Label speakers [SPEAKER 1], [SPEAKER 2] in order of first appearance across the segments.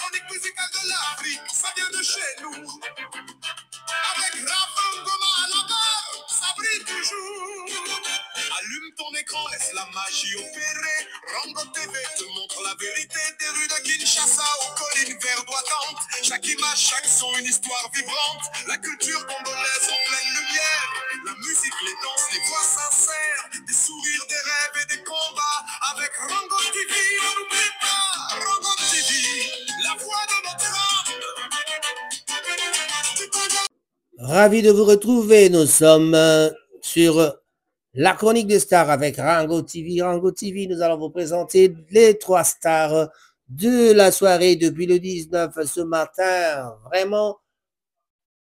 [SPEAKER 1] chronique musicale de l'Afrique, ça vient de chez nous. Avec Raphaël Ngoma à la barre, ça brille toujours. Allume ton écran, laisse la magie opérer. Rango TV te montre la vérité des rues de Kinshasa aux collines verdoyantes. Chaque image, chaque son, une histoire vibrante. La culture congolaise en pleine lumière. La musique, les danses, les voix sincères. Des sourires, des rêves et des combats. Avec Rango TV, on n'oublie pas. Rango TV, la voix de notre âme.
[SPEAKER 2] Ravi de vous retrouver. Nous sommes sur la chronique des stars avec Rango TV. Rango TV, nous allons vous présenter les 3 stars de la soirée depuis le 19 ce matin. Vraiment,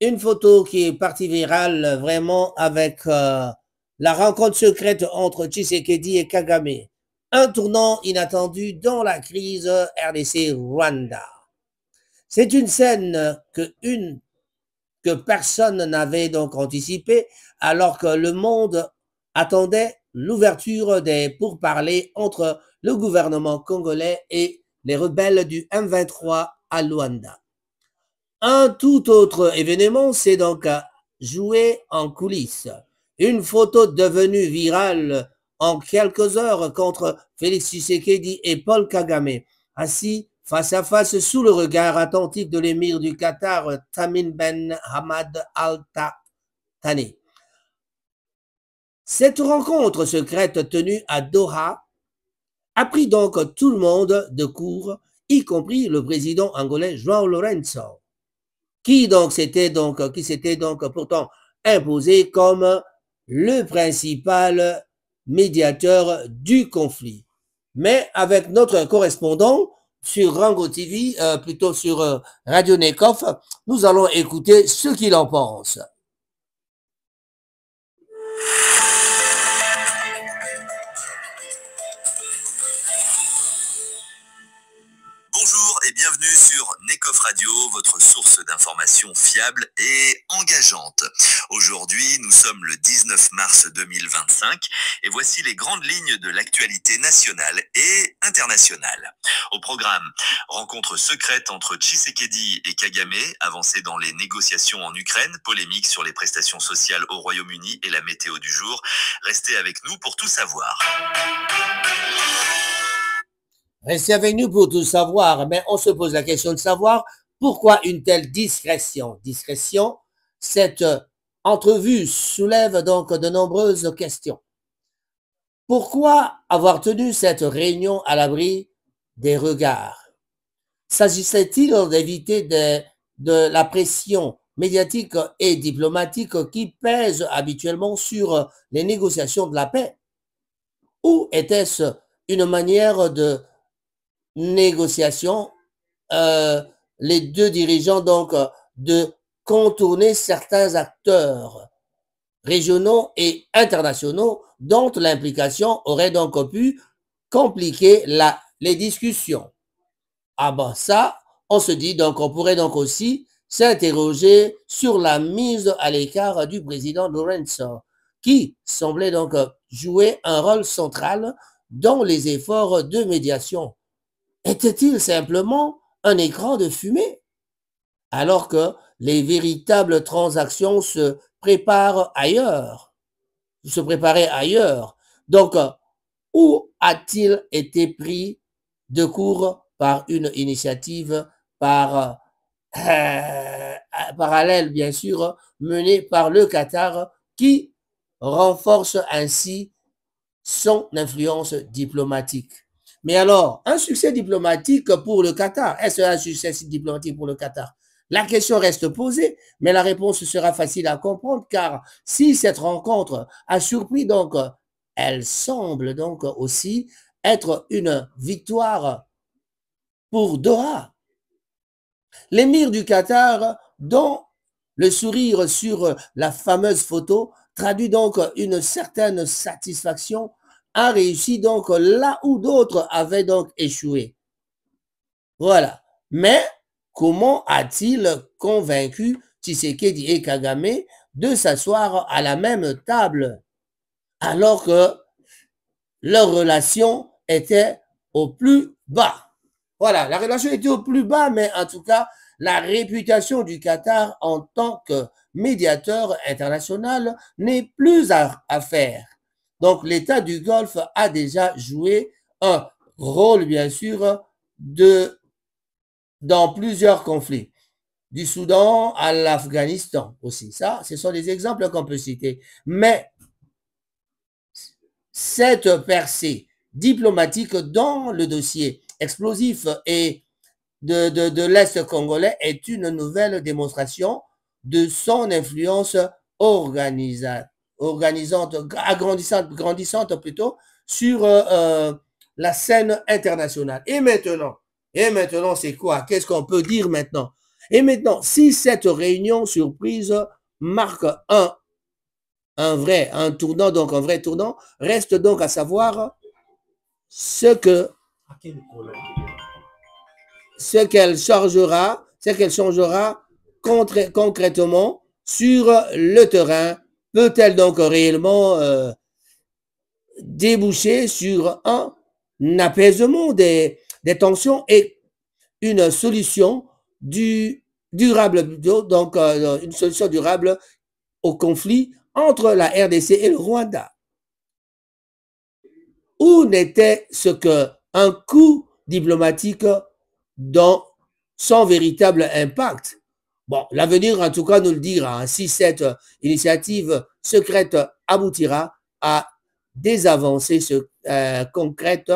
[SPEAKER 2] une photo qui est partie virale, vraiment, avec la rencontre secrète entre Tshisekedi et Kagame. Un tournant inattendu dans la crise RDC-Rwanda. C'est une scène que personne n'avait donc anticipé, alors que le monde attendait l'ouverture des pourparlers entre le gouvernement congolais et les rebelles du M23 à Luanda. Un tout autre événement s'est donc joué en coulisses. Une photo devenue virale en quelques heures contre Félix Tshisekedi et Paul Kagame, assis face à face sous le regard attentif de l'émir du Qatar, Tamim Ben Hamad Al Thani. Cette rencontre secrète tenue à Doha a pris donc tout le monde de court, y compris le président angolais João Lourenço, qui s'était donc pourtant imposé comme le principal médiateur du conflit. Mais avec notre correspondant sur Rango TV, plutôt sur Radio Nekov, nous allons écouter ce qu'il en pense.
[SPEAKER 3] Bonjour et bienvenue sur Nekov Radio, votre source d'information fiable et engageante. Aujourd'hui, nous sommes le 19 mars 2025 et voici les grandes lignes de l'actualité nationale et internationale. Au programme, rencontre secrète entre Tshisekedi et Kagame, avancée dans les négociations en Ukraine, polémique sur les prestations sociales au Royaume-Uni et la météo du jour. Restez avec nous pour tout savoir.
[SPEAKER 2] Restez avec nous pour tout savoir, mais on se pose la question de savoir pourquoi une telle discrétion. Cette entrevue soulève donc de nombreuses questions. Pourquoi avoir tenu cette réunion à l'abri des regards? S'agissait-il d'éviter de la pression médiatique et diplomatique qui pèse habituellement sur les négociations de la paix? Ou était-ce une manière de négociation, les deux dirigeants donc de contourner certains acteurs régionaux et internationaux dont l'implication aurait donc pu compliquer les discussions? Ah ben ça, on se dit donc on pourrait donc aussi s'interroger sur la mise à l'écart du président Lourenço, qui semblait donc jouer un rôle central dans les efforts de médiation. Était-il simplement un écran de fumée, alors que les véritables transactions se préparaient ailleurs? Donc, où a-t-il été pris de court par une initiative parallèle, bien sûr, menée par le Qatar, qui renforce ainsi son influence diplomatique? Mais alors, un succès diplomatique pour le Qatar, est-ce un succès diplomatique pour le Qatar? La question reste posée, mais la réponse sera facile à comprendre, car si cette rencontre a surpris, donc, elle semble donc aussi être une victoire pour Doha. L'émir du Qatar, dont le sourire sur la fameuse photo traduit donc une certaine satisfaction, a réussi donc là où d'autres avaient donc échoué. Voilà. Mais comment a-t-il convaincu Tshisekedi et Kagame de s'asseoir à la même table alors que leur relation était au plus bas? Voilà, la relation était au plus bas, mais en tout cas, la réputation du Qatar en tant que médiateur international n'est plus à faire. Donc, l'État du Golfe a déjà joué un rôle, bien sûr, dans plusieurs conflits. Du Soudan à l'Afghanistan aussi. Ça, ce sont des exemples qu'on peut citer. Mais cette percée diplomatique dans le dossier explosif et de l'Est congolais est une nouvelle démonstration de son influence grandissante plutôt, sur la scène internationale. Et maintenant, c'est quoi? Qu'est-ce qu'on peut dire maintenant? Et maintenant, si cette réunion surprise marque un tournant, donc un vrai tournant, reste donc à savoir ce qu'elle changera concrètement sur le terrain. Peut-elle donc réellement déboucher sur un apaisement des tensions et une solution durable, donc une solution durable au conflit entre la RDC et le Rwanda? Où n'était-ce qu'un coup diplomatique dans son véritable impact? Bon, l'avenir, en tout cas, nous le dira. Si cette initiative secrète aboutira à des avancées concrètes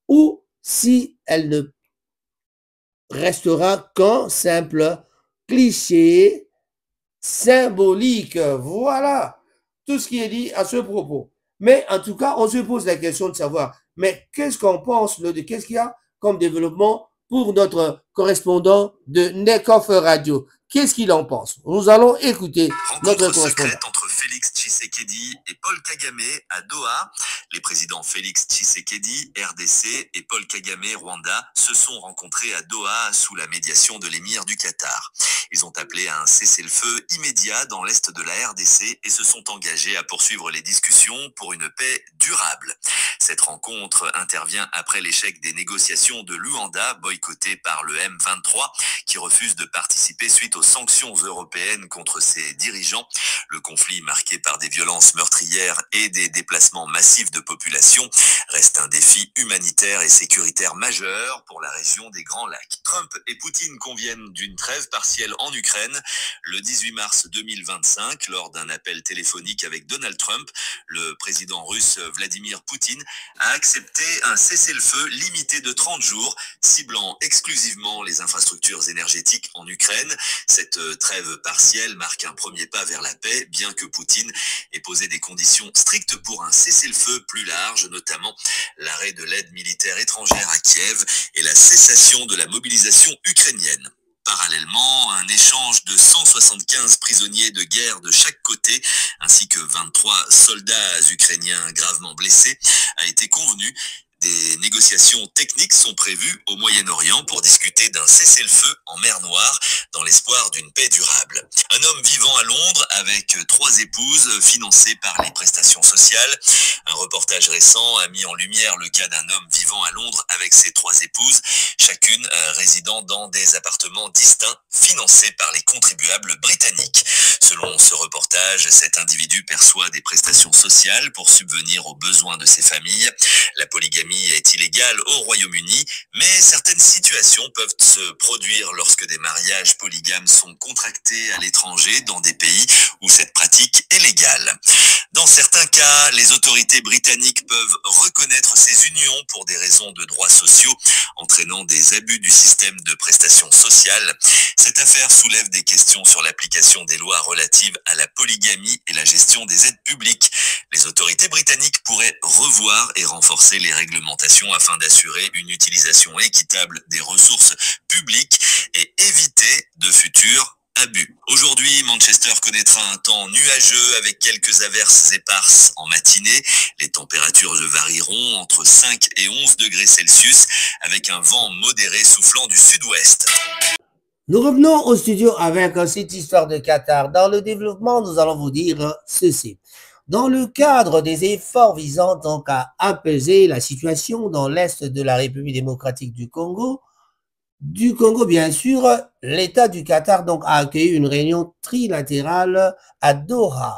[SPEAKER 2] ou si elle ne restera qu'un simple cliché symbolique. Voilà tout ce qui est dit à ce propos. Mais en tout cas, on se pose la question de savoir, mais qu'est-ce qu'on pense, qu'est-ce qu'il y a comme développement pour notre correspondant de Nekof Radio? Qu'est-ce qu'il en pense? Nous allons écouter notre correspondant.
[SPEAKER 3] Secrète entre Félix Tshisekedi et Paul Kagame à Doha. Les présidents Félix Tshisekedi, RDC, et Paul Kagame, Rwanda, se sont rencontrés à Doha sous la médiation de l'émir du Qatar. Ils ont appelé à un cessez-le-feu immédiat dans l'est de la RDC et se sont engagés à poursuivre les discussions pour une paix durable. Cette rencontre intervient après l'échec des négociations de Luanda, boycottées par le M23, qui refuse de participer suite aux sanctions européennes contre ses dirigeants. Le conflit marqué par des violences meurtrières et des déplacements massifs de population reste un défi humanitaire et sécuritaire majeur pour la région des Grands Lacs. Trump et Poutine conviennent d'une trêve partielle en Ukraine le 18 mars 2025 lors d'un appel téléphonique avec Donald Trump. Le président russe Vladimir Poutine a accepté un cessez-le-feu limité de 30 jours, ciblant exclusivement les infrastructures énergétiques en Ukraine. Cette trêve partielle marque un premier pas vers la paix, bien que Poutine ait posé des conditions strictes pour un cessez-le-feu plus large, notamment l'arrêt de l'aide militaire étrangère à Kiev et la cessation de la mobilisation ukrainienne. Parallèlement, un échange de 175 prisonniers de guerre de chaque côté, ainsi que 23 soldats ukrainiens gravement blessés, a été convenu. Des négociations techniques sont prévues au Moyen-Orient pour discuter d'un cessez-le-feu en mer Noire dans l'espoir d'une paix durable. Un homme vivant à Londres avec 3 épouses financées par les prestations sociales. Un reportage récent a mis en lumière le cas d'un homme vivant à Londres avec ses 3 épouses, chacune résidant dans des appartements distincts financés par les contribuables britanniques. Selon ce reportage, cet individu perçoit des prestations sociales pour subvenir aux besoins de ses familles. La polygamie est illégale au Royaume-Uni, mais certaines situations peuvent se produire lorsque des mariages polygames sont contractés à l'étranger dans des pays où cette pratique est légale. Dans certains cas, les autorités britanniques peuvent reconnaître ces unions pour des raisons de droits sociaux, entraînant des abus du système de prestations sociales. Cette affaire soulève des questions sur l'application des lois relatives à la polygamie et la gestion des aides publiques. Les autorités britanniques pourraient revoir et renforcer les réglementations afin d'assurer une utilisation équitable des ressources publiques et éviter de futurs abus. Aujourd'hui, Manchester connaîtra un temps nuageux avec quelques averses éparses en matinée. Les températures varieront entre 5 et 11 degrés Celsius avec un vent modéré soufflant du sud-ouest.
[SPEAKER 2] Nous revenons au studio avec cette histoire de Qatar. Dans le développement, nous allons vous dire ceci. Dans le cadre des efforts visant donc à apaiser la situation dans l'est de la République démocratique du Congo, du Congo, bien sûr, l'État du Qatar donc, a accueilli une réunion trilatérale à Doha.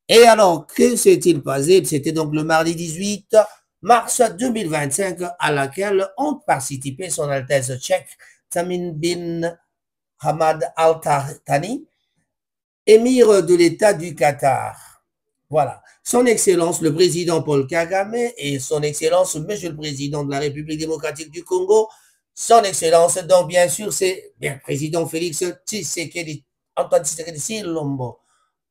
[SPEAKER 2] Et alors, que s'est-il passé? C'était donc le mardi 18 mars 2025 à laquelle ont participé son Altesse tchèque Tamim bin Hamad Al Thani, émir de l'État du Qatar. Voilà. Son Excellence le Président Paul Kagame et Son Excellence Monsieur le Président de la République démocratique du Congo, Son Excellence, donc bien sûr, c'est bien Président Félix Tshisekedi, Antoine Tshisekedi Tshilombo.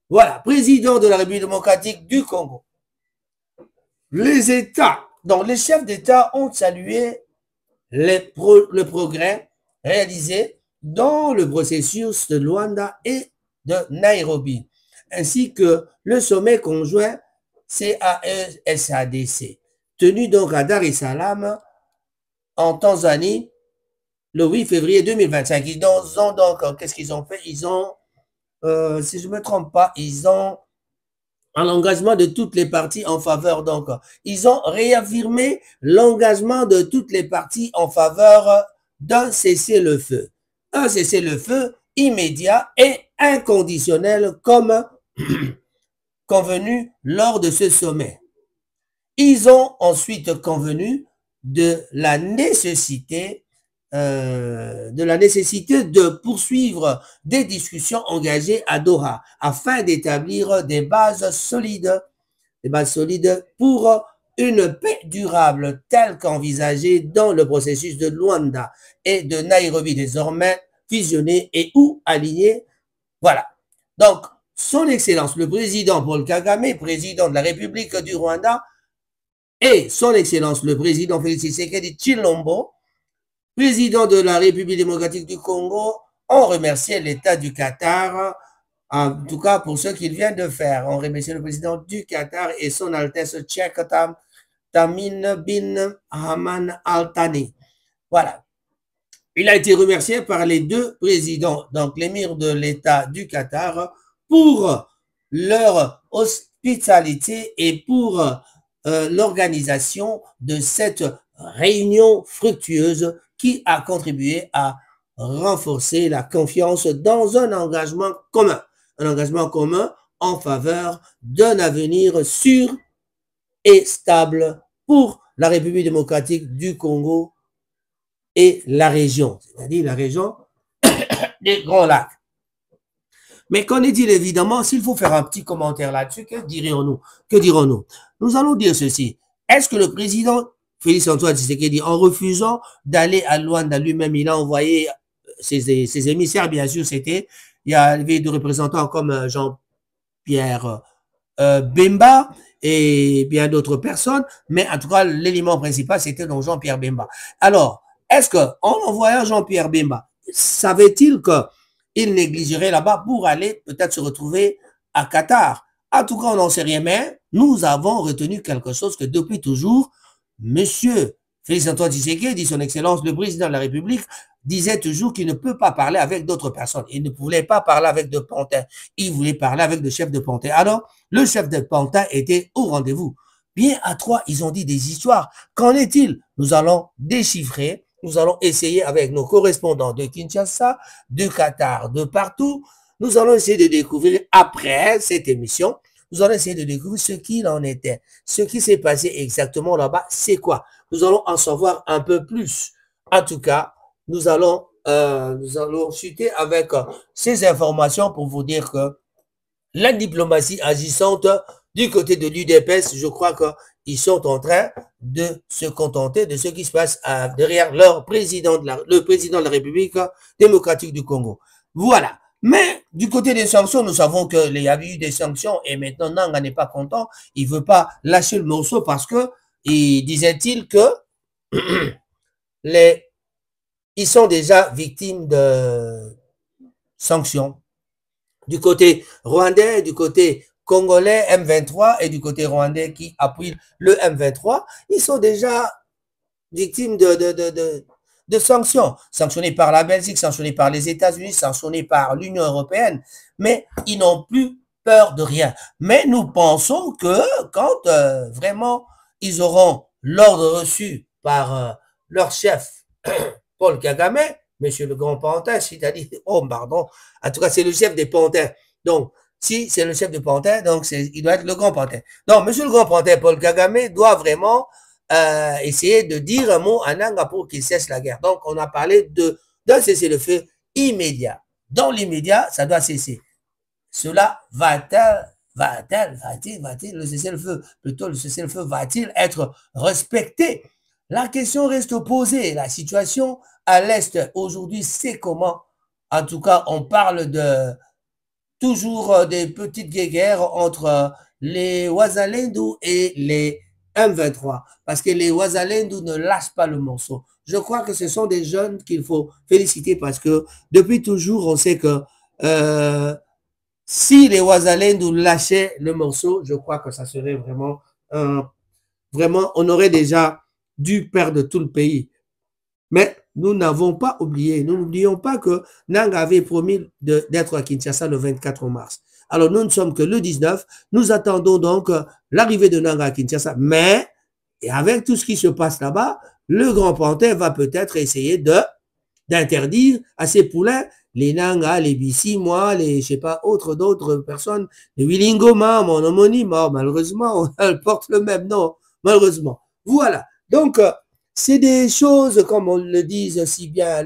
[SPEAKER 2] Voilà, Président de la République démocratique du Congo. Les États, donc les chefs d'État ont salué le progrès réalisé dans le processus de Luanda et de Nairobi, ainsi que le sommet conjoint CAE-SADC, tenu donc à Dar es Salaam, en Tanzanie, le 8 février 2025. Ils ont donc, qu'est-ce qu'ils ont fait? Ils ont, si je ne me trompe pas, ils ont l'engagement de toutes les parties en faveur, donc, ils ont réaffirmé l'engagement de toutes les parties en faveur d'un cessez-le-feu. Un cessez-le-feu immédiat et inconditionnel comme convenu lors de ce sommet. Ils ont ensuite convenu de la nécessité de poursuivre des discussions engagées à Doha afin d'établir des bases solides pour une paix durable telle qu'envisagée dans le processus de Luanda et de Nairobi, désormais fusionnés et ou alignés. Voilà. Donc, Son Excellence le Président Paul Kagame, Président de la République du Rwanda, et Son Excellence le Président Félix Tshisekedi Tshilombo, Président de la République démocratique du Congo, ont remercié l'État du Qatar, en tout cas pour ce qu'il vient de faire. On remercie le Président du Qatar et son Altesse tchèque Tamim bin Hamad Al Thani. Voilà. Il a été remercié par les deux présidents, donc l'émir de l'État du Qatar, pour leur hospitalité et pour l'organisation de cette réunion fructueuse qui a contribué à renforcer la confiance dans un engagement commun en faveur d'un avenir sûr et stable pour la République démocratique du Congo et la région, c'est-à-dire la région des Grands Lacs. Mais qu'en est-il évidemment, s'il faut faire un petit commentaire là-dessus, que dirons-nous? Nous allons dire ceci. Est-ce que le président Félix Antoine Tshisekedi, en refusant d'aller à Luanda lui-même, il a envoyé ses émissaires, bien sûr, il y avait des représentants comme Jean-Pierre Bemba et bien d'autres personnes, mais en tout cas, l'élément principal, c'était donc Jean-Pierre Bemba. Alors, est-ce qu'en envoyant Jean-Pierre Bemba, savait-il qu'il négligerait là-bas pour aller peut-être se retrouver à Qatar? En tout cas, on n'en sait rien, mais nous avons retenu quelque chose que depuis toujours, Monsieur Félix Antoine Tshisekedi, son Excellence, le Président de la République, disait toujours qu'il ne peut pas parler avec d'autres personnes. Il ne voulait pas parler avec de pantins. Il voulait parler avec le chef de pantin. Alors, le chef de pantin était au rendez-vous. Bien à trois, ils ont dit des histoires. Qu'en est-il? Nous allons déchiffrer. Nous allons essayer avec nos correspondants de Kinshasa, de Qatar, de partout. Nous allons essayer de découvrir après cette émission. Nous allons essayer de découvrir ce qu'il en était. Ce qui s'est passé exactement là-bas, c'est quoi? Nous allons en savoir un peu plus. En tout cas, nous allons chuter avec ces informations pour vous dire que la diplomatie agissante du côté de l'UDPS, je crois qu'ils sont en train de se contenter de ce qui se passe derrière leur président le président de la République démocratique du Congo. Voilà. Mais du côté des sanctions, nous savons qu'il y a eu des sanctions et maintenant Nanga n'est pas content. Il ne veut pas lâcher le morceau parce que il disait-il que ils sont déjà victimes de sanctions. Du côté rwandais, du côté congolais M23 et du côté rwandais qui appuie le M23, ils sont déjà victimes de sanctions, sanctionnés par la Belgique, sanctionnés par les États-Unis, sanctionnés par l'Union européenne, mais ils n'ont plus peur de rien. Mais nous pensons que quand vraiment ils auront l'ordre reçu par leur chef, Paul Kagame, monsieur le grand pantin, c'est-à-dire, oh pardon, en tout cas c'est le chef des pantins. Donc, si c'est le chef des pantins, donc il doit être le grand pantin. Donc, monsieur le grand pantin, Paul Kagame, doit vraiment essayer de dire un mot à Nanga pour qu'il cesse la guerre. Donc, on a parlé d'un cessez-le-feu immédiat. Dans l'immédiat, ça doit cesser. Cela va-t-il, le cessez-le-feu, plutôt le cessez-le-feu va-t-il être respecté? La question reste posée. La situation à l'Est aujourd'hui, c'est comment? En tout cas, on parle de toujours des petites guerres entre les Wazalendu et les M23, parce que les Wazalendu ne lâchent pas le morceau. Je crois que ce sont des jeunes qu'il faut féliciter parce que depuis toujours, on sait que si les Wazalendu lâchaient le morceau, je crois que ça serait vraiment, vraiment, on aurait déjà dû perdre tout le pays. Mais nous n'avons pas oublié, nous n'oublions pas que Nanga avait promis d'être à Kinshasa le 24 mars. Alors nous ne sommes que le 19, nous attendons donc l'arrivée de Nanga à Kinshasa, mais et avec tout ce qui se passe là-bas, le grand pantin va peut-être essayer d'interdire à ses poulains les Nanga, les Bissimois, les, je sais pas, d'autres personnes, les Willingoma, mon homonyme, oh, malheureusement, elle porte le même nom, malheureusement. Voilà. Donc, c'est des choses, comme on le dit si bien,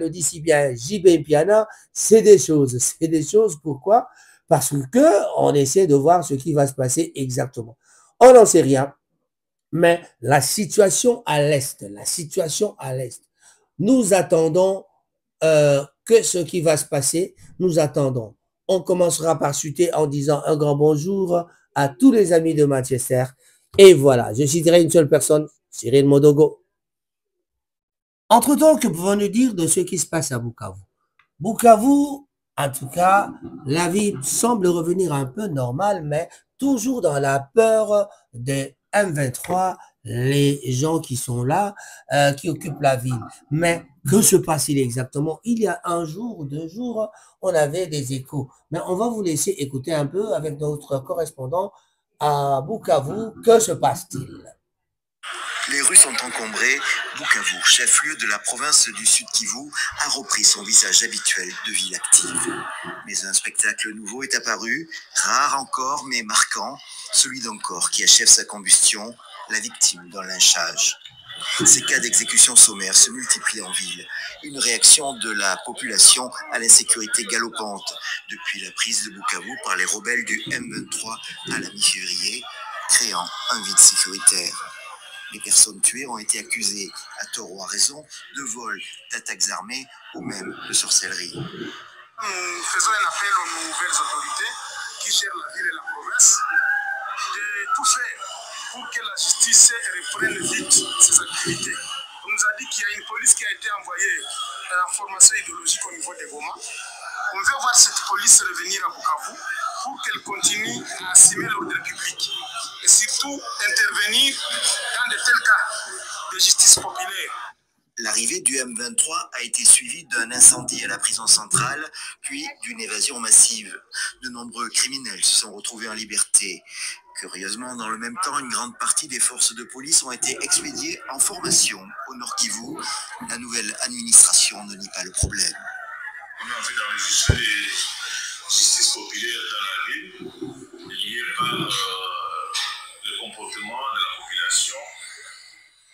[SPEAKER 2] JB Piana, c'est des choses. Pourquoi? Parce que on essaie de voir ce qui va se passer exactement. On n'en sait rien, mais la situation à l'Est, nous attendons que ce qui va se passer, nous attendons. On commencera par chuter en disant un grand bonjour à tous les amis de Manchester. Et voilà, je citerai une seule personne, Cyril Modogo. Entre-temps, que pouvons-nous dire de ce qui se passe à Bukavu? Bukavu, en tout cas, la vie semble revenir un peu normale, mais toujours dans la peur des M23, les gens qui sont là, qui occupent la ville. Mais que se passe-t-il exactement? Il y a un jour ou 2 jours, on avait des échos. Mais on va vous laisser écouter un peu avec notre correspondant à Bukavu. Que se passe-t-il?
[SPEAKER 3] Les rues sont encombrées. Bukavu, chef-lieu de la province du Sud Kivu, a repris son visage habituel de ville active. Mais un spectacle nouveau est apparu, rare encore mais marquant, celui d'un corps qui achève sa combustion, la victime d'un lynchage. Ces cas d'exécution sommaire se multiplient en ville. Une réaction de la population à l'insécurité galopante depuis la prise de Bukavu par les rebelles du M23 à la mi-février, créant un vide sécuritaire. Les personnes tuées ont été accusées, à tort ou à raison, de vol, d'attaques armées ou même de sorcellerie.
[SPEAKER 1] Nous faisons un appel aux nouvelles autorités qui gèrent la ville et la province de tout faire pour que la justice reprenne vite ses activités. On nous a dit qu'il y a une police qui a été envoyée en formation idéologique au niveau des Goma. On veut voir cette police revenir à Bukavu pour qu'elle continue à assumer l'ordre public et surtout intervenir dans de tels cas de justice populaire.
[SPEAKER 3] L'arrivée du M23 a été suivie d'un incendie à la prison centrale, puis d'une évasion massive. De nombreux criminels se sont retrouvés en liberté. Curieusement, dans le même temps, une grande partie des forces de police ont été expédiées en formation au Nord Kivu. La nouvelle administration ne nie pas le problème.
[SPEAKER 1] On a en fait enregistré les justice populaire dans la ville, liée par le comportement de la population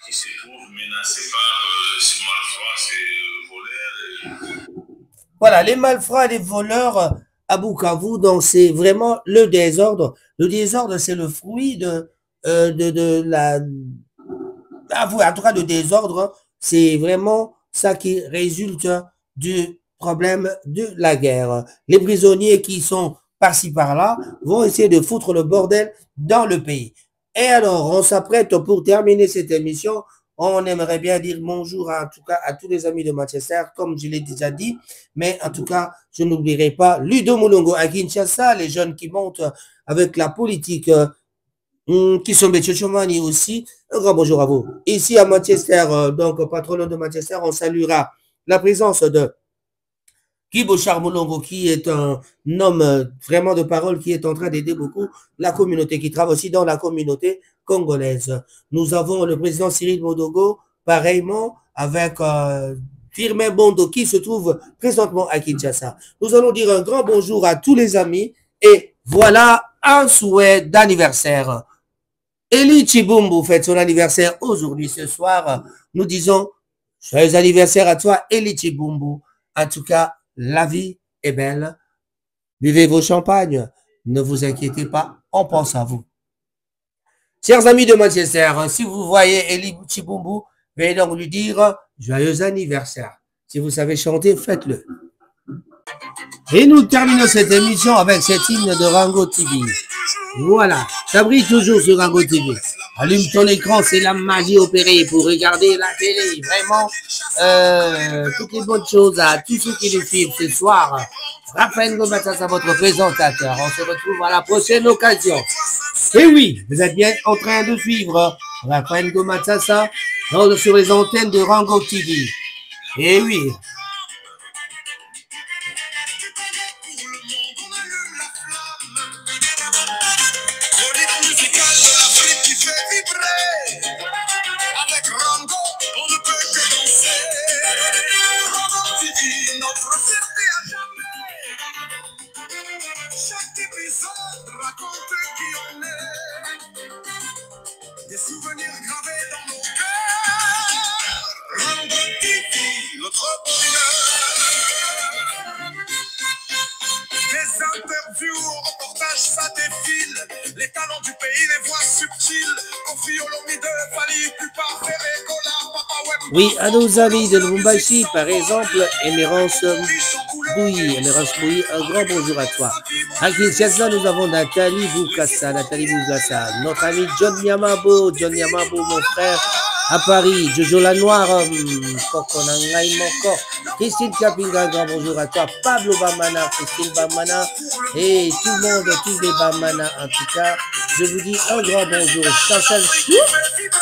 [SPEAKER 1] qui se trouve menacée par ces malfrats, ces voleurs.
[SPEAKER 2] Voilà, les malfrats, les voleurs à Bukavu, donc c'est vraiment le désordre. Le désordre, c'est le fruit de la... En tout cas, le désordre, c'est vraiment ça qui résulte du problème de la guerre. Les prisonniers qui sont par-ci par-là vont essayer de foutre le bordel dans le pays. Et alors, on s'apprête pour terminer cette émission. On aimerait bien dire bonjour en tout cas à tous les amis de Manchester, comme je l'ai déjà dit. Mais en tout cas, je n'oublierai pas Ludo Mulongo à Kinshasa, les jeunes qui montent avec la politique, qui sont Betchomani aussi. Un grand bonjour à vous. Ici à Manchester, donc patron de Manchester, on saluera la présence de Kibo Charmolongo, qui est un homme vraiment de parole, qui est en train d'aider beaucoup la communauté, qui travaille aussi dans la communauté congolaise. Nous avons le président Cyril Modogo, pareillement, avec Firmin Bondo, qui se trouve présentement à Kinshasa. Nous allons dire un grand bonjour à tous les amis et voilà un souhait d'anniversaire. Eli Chibumbu fête son anniversaire aujourd'hui, ce soir. Nous disons joyeux anniversaire à toi, Eli Chibumbu. En tout cas, la vie est belle. Buvez vos champagnes. Ne vous inquiétez pas, on pense à vous. Chers amis de Manchester, si vous voyez Eli Chibumbu, veuillez donc lui dire joyeux anniversaire. Si vous savez chanter, faites-le. Et nous terminons cette émission avec cette hymne de Rango TV. Voilà, ça brille toujours sur Rango TV. Allume ton écran, c'est la magie opérée pour regarder la télé. Vraiment, toutes les bonnes choses à tous ceux qui nous suivent ce soir. Raphaël Gomatsasa, votre présentateur. On se retrouve à la prochaine occasion. Et oui, vous êtes bien en train de suivre Raphaël Gomatsasa sur les antennes de Rango TV. Et oui.
[SPEAKER 1] Des souvenirs gravés dans nos cœurs. Rango TV, notre bonheur. Des interviews, reportages, ça défile. Les talents du pays, les voix subtiles. Kofi Olomide, Fali, Pupa, Ferré, Gola, Papa Wemba.
[SPEAKER 2] Oui, à nos amis de Lubumbashi, par exemple, Émérance Bouilly. Émérance Bouilly, un grand bonjour à toi. À Kinshasa, nous avons Nathalie Boukassa. Notre ami John Yamabo, mon frère, à Paris. Jojo la Noire, Kokonangai Moko. Christine Kapinga, un grand bonjour à toi. Pablo Bamana, Christine Bamana, et tout le monde, tous les Bamana, en tout cas, je vous dis un grand bonjour. Chantal Chou.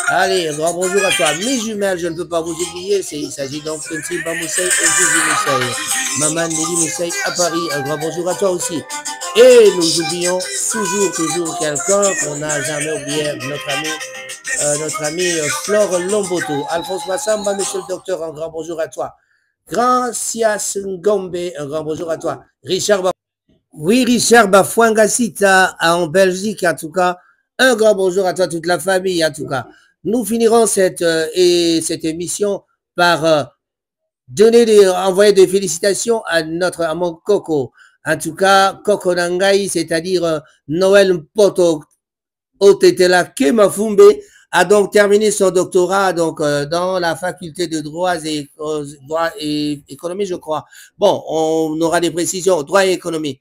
[SPEAKER 2] Allez, un grand bonjour à toi. Mes jumelles, je ne peux pas vous oublier, il s'agit donc de Timba Moussaï et Zizi Moussaï. Maman Nelly Moussaï à Paris, un grand bonjour à toi aussi. Et nous oublions toujours quelqu'un qu'on n'a jamais oublié, notre ami Flore Lomboto. Alphonse Massamba, monsieur le docteur, un grand bonjour à toi. Grand Sias Ngombe, un grand bonjour à toi. Richard Bafouangasita en Belgique, en tout cas. Un grand bonjour à toi, toute la famille, en tout cas. Nous finirons cette émission par envoyer des félicitations à mon Coco. En tout cas, Coco Nangai, c'est-à-dire Noël Mpoto Otetela Kemafumbe, a donc terminé son doctorat dans la faculté de droit et économie, je crois. Bon, on aura des précisions, droit et économie.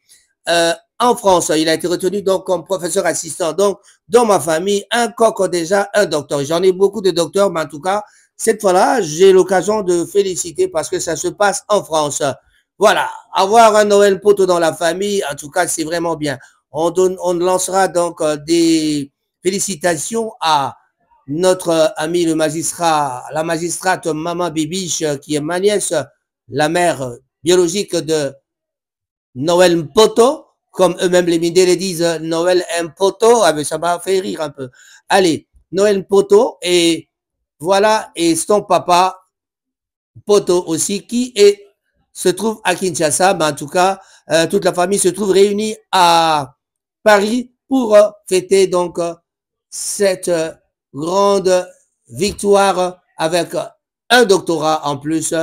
[SPEAKER 2] En France, il a été retenu donc comme professeur assistant. Donc, dans ma famille, un coq déjà, un docteur. J'en ai beaucoup de docteurs, mais en tout cas, cette fois-là, j'ai l'occasion de féliciter parce que ça se passe en France. Voilà, avoir un Noël Poto dans la famille, en tout cas, c'est vraiment bien. On lancera donc des félicitations à notre ami le magistrat, la magistrate Maman Bibiche, qui est ma nièce, la mère biologique de Noël Poto, comme eux-mêmes les Mindés disent Noël Mpoto, ça m'a fait rire un peu. Allez, Noël Poto, et voilà, et son papa Poto aussi, qui se trouve à Kinshasa, mais en tout cas, toute la famille se trouve réunie à Paris pour fêter donc cette grande victoire avec un doctorat en plus,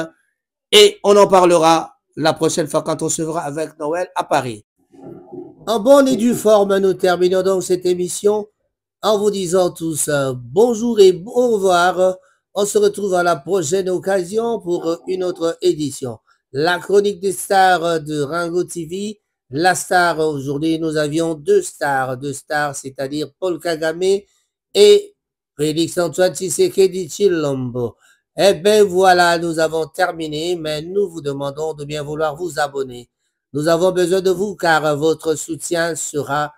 [SPEAKER 2] et on en parlera la prochaine fois quand on se verra avec Noël à Paris. En bonne et due forme, nous terminons donc cette émission en vous disant tous bonjour et au revoir. On se retrouve à la prochaine occasion pour une autre édition. La chronique des stars de Rango TV. La star, aujourd'hui, nous avions deux stars, c'est-à-dire Paul Kagame et Félix-Antoine Tshisekedi Tshilombo. Eh bien voilà, nous avons terminé, mais nous vous demandons de bien vouloir vous abonner. Nous avons besoin de vous car votre soutien sera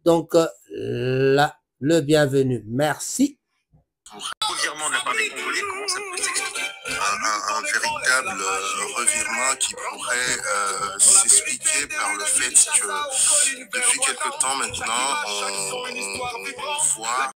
[SPEAKER 2] donc le bienvenu. Merci.
[SPEAKER 3] Revirement de la part des Congolais, comment ça peut s'expliquer?
[SPEAKER 4] Un véritable revirement qui pourrait s'expliquer par le fait que depuis quelque temps maintenant, on voit